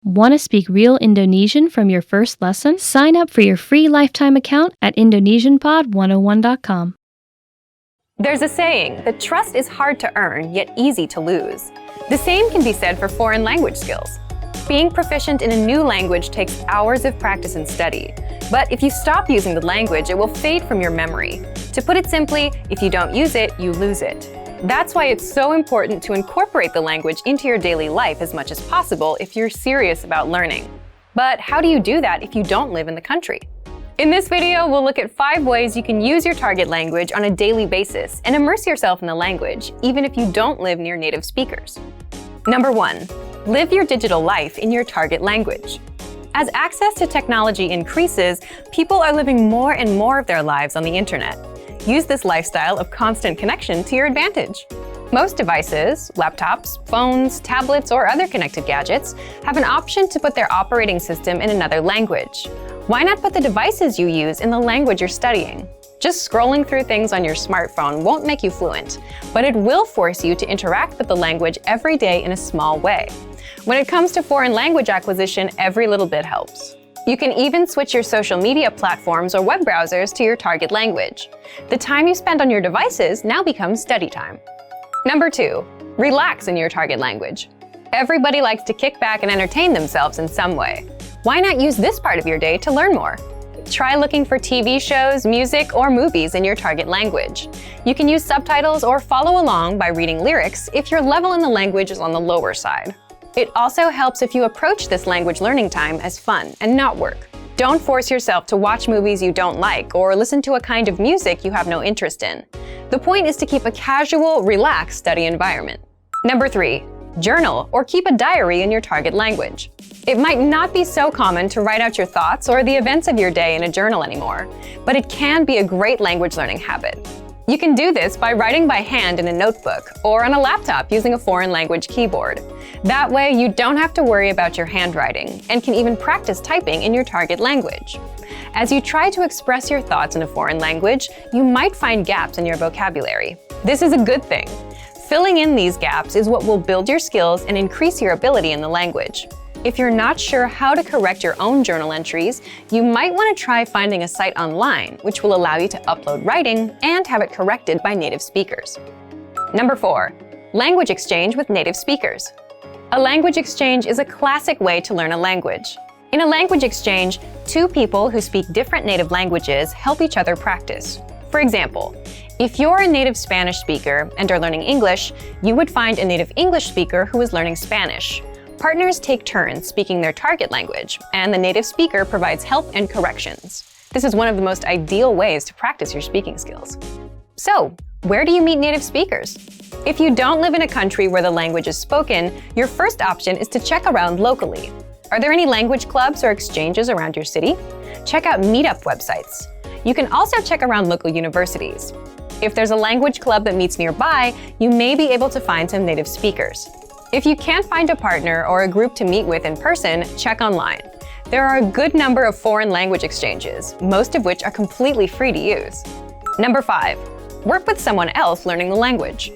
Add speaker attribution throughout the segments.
Speaker 1: Want to speak real Indonesian from your first lesson? Sign up for your free lifetime account at IndonesianPod101.com.
Speaker 2: There's a saying that trust is hard to earn, yet easy to lose. The same can be said for foreign language skills. Being proficient in a new language takes hours of practice and study. But if you stop using the language, it will fade from your memory. To put it simply, if you don't use it, you lose it. That's why it's so important to incorporate the language into your daily life as much as possible if you're serious about learning. But how do you do that if you don't live in the country? In this video, we'll look at 5 ways you can use your target language on a daily basis and immerse yourself in the language, even if you don't live near native speakers. Number 1. Live your digital life in your target language. As access to technology increases, people are living more and more of their lives on the internet. Use this lifestyle of constant connection to your advantage. Most devices, laptops, phones, tablets, or other connected gadgets have an option to put their operating system in another language. Why not put the devices you use in the language you're studying? Just scrolling through things on your smartphone won't make you fluent, but it will force you to interact with the language every day in a small way. When it comes to foreign language acquisition, every little bit helps. You can even switch your social media platforms or web browsers to your target language. The time you spend on your devices now becomes study time. Number 2. Relax in your target language. Everybody likes to kick back and entertain themselves in some way. Why not use this part of your day to learn more? Try looking for TV shows, music, or movies in your target language. You can use subtitles or follow along by reading lyrics if your level in the language is on the lower side. It also helps if you approach this language learning time as fun and not work. Don't force yourself to watch movies you don't like or listen to a kind of music you have no interest in. The point is to keep a casual, relaxed study environment. Number 3. Journal or keep a diary in your target language. It might not be so common to write out your thoughts or the events of your day in a journal anymore, but it can be a great language learning habit. You can do this by writing by hand in a notebook or on a laptop using a foreign language keyboard. That way, you don't have to worry about your handwriting and can even practice typing in your target language. As you try to express your thoughts in a foreign language, you might find gaps in your vocabulary. This is a good thing. Filling in these gaps is what will build your skills and increase your ability in the language. If you're not sure how to correct your own journal entries, you might want to try finding a site online which will allow you to upload writing and have it corrected by native speakers. Number 4. Language exchange with native speakers. A language exchange is a classic way to learn a language. In a language exchange, 2 people who speak different native languages help each other practice. For example, if you're a native Spanish speaker and are learning English, you would find a native English speaker who is learning Spanish. Partners take turns speaking their target language, and the native speaker provides help and corrections. This is one of the most ideal ways to practice your speaking skills. So, where do you meet native speakers? If you don't live in a country where the language is spoken, your first option is to check around locally. Are there any language clubs or exchanges around your city? Check out meetup websites. You can also check around local universities. If there's a language club that meets nearby, you may be able to find some native speakers. If you can't find a partner or a group to meet with in person, check online. There are a good number of foreign language exchanges, most of which are completely free to use. Number 5. Work with someone else learning the language.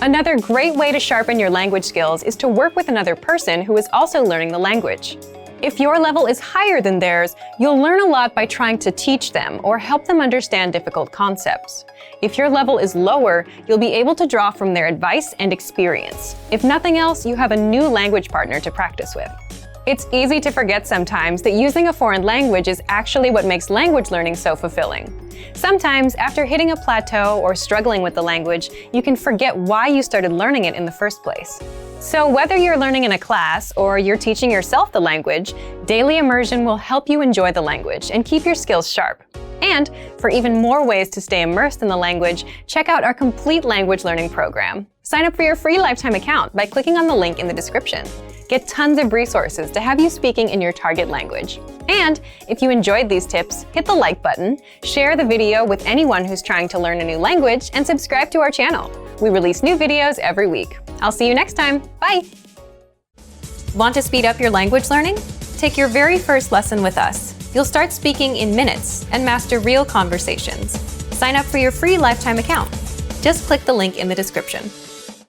Speaker 2: Another great way to sharpen your language skills is to work with another person who is also learning the language. If your level is higher than theirs, you'll learn a lot by trying to teach them or help them understand difficult concepts. If your level is lower, you'll be able to draw from their advice and experience. If nothing else, you have a new language partner to practice with. It's easy to forget sometimes that using a foreign language is actually what makes language learning so fulfilling. Sometimes, after hitting a plateau or struggling with the language, you can forget why you started learning it in the first place. So whether you're learning in a class or you're teaching yourself the language, daily immersion will help you enjoy the language and keep your skills sharp. And for even more ways to stay immersed in the language, check out our complete language learning program. Sign up for your free lifetime account by clicking on the link in the description. Get tons of resources to have you speaking in your target language. And if you enjoyed these tips, hit the like button, share the video with anyone who's trying to learn a new language, and subscribe to our channel. We release new videos every week. I'll see you next time. Bye! Want to speed up your language learning? Take your very first lesson with us. You'll start speaking in minutes and master real conversations. Sign up for your free lifetime account. Just click the link in the description.